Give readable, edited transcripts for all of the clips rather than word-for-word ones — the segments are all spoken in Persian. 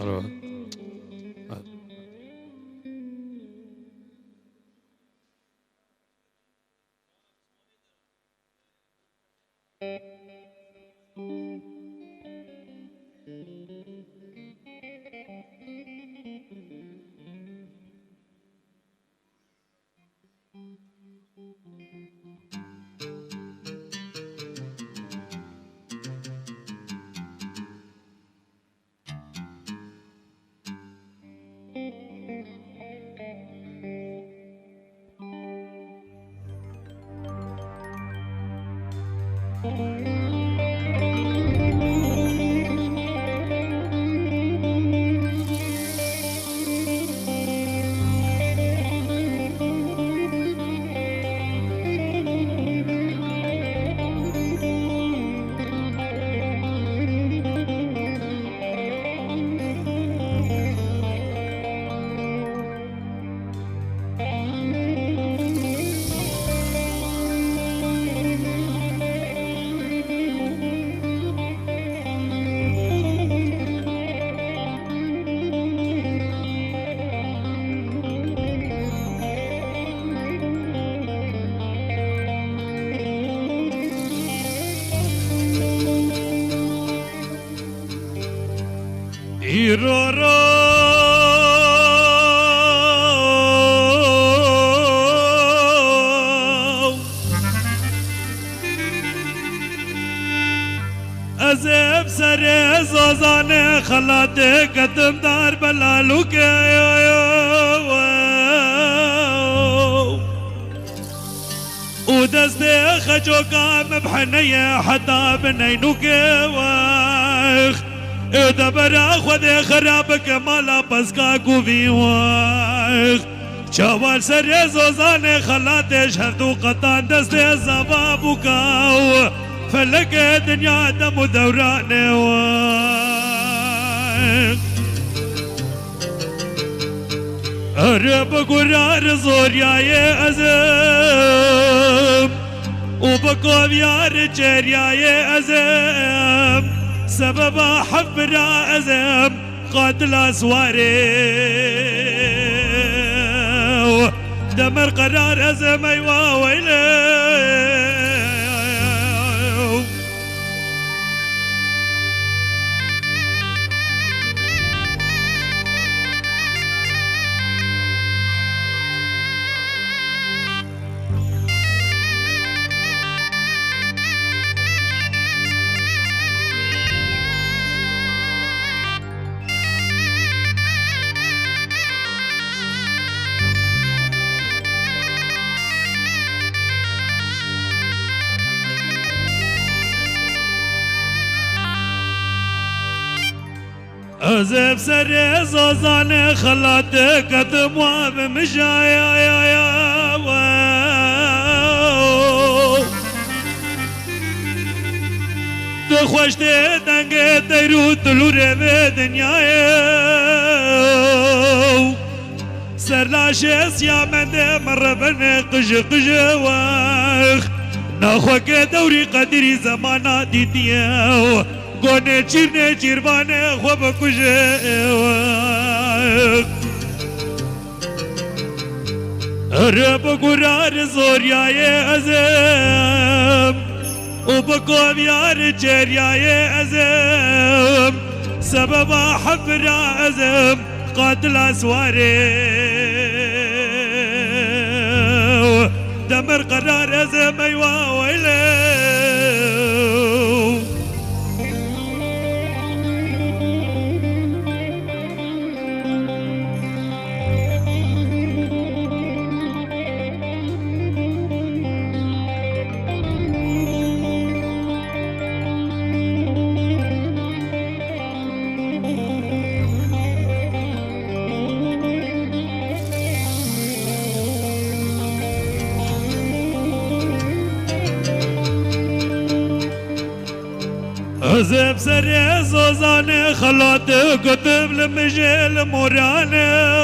آره. ایرارا از افسر زازان خلات قدم دار بلالو که و دست خجو کام بحنیه حتا بنینو که دبر خود خراب کمالا پسکا گوی واخ چوار سر زوزان خلاتش هردو قطان دست زبابو کاو فلک دنیا دم دوران واخ رب قرار زوریای ازم و بکویار چریای ازم سبب حفر أزم قاتل أسواري دمر قرار أزم أيوا ويلي أزف سر زازان خلات قدم واب مشايا يا يا دخوش دنگ تیرو تلور به دنیای سرلاش سیامند مربن قج قج واخ نخوک دوری قدری زمانا دیدیو گونه چیربانه خوب کجه رب قرار زوریای ازم و بکویار چریای ازم سبب حفر ازم قاتل اسواره دمر قرار ازم ایوا ویله زب سر زوزان خلات قطب لمجل مورانه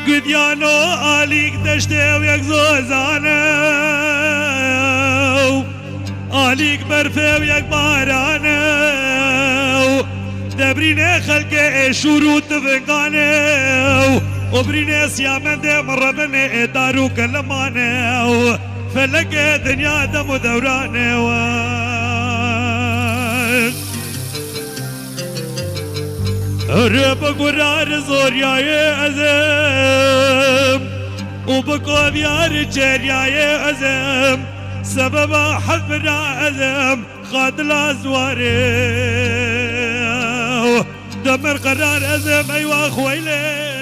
قديانو آليك دشته ويك زوزانه مالك برفه ويك بارانه دبرين خلق شروط فنقانه وبرين سيامن دي مربن دارو كلمانه فلق دنيا دم دورانه رب قرار زورياي أزم وبقوب يار جرياي أزم سبب حفرا أزم خاطل أزواري دمر قرار أزم أيوا خويلي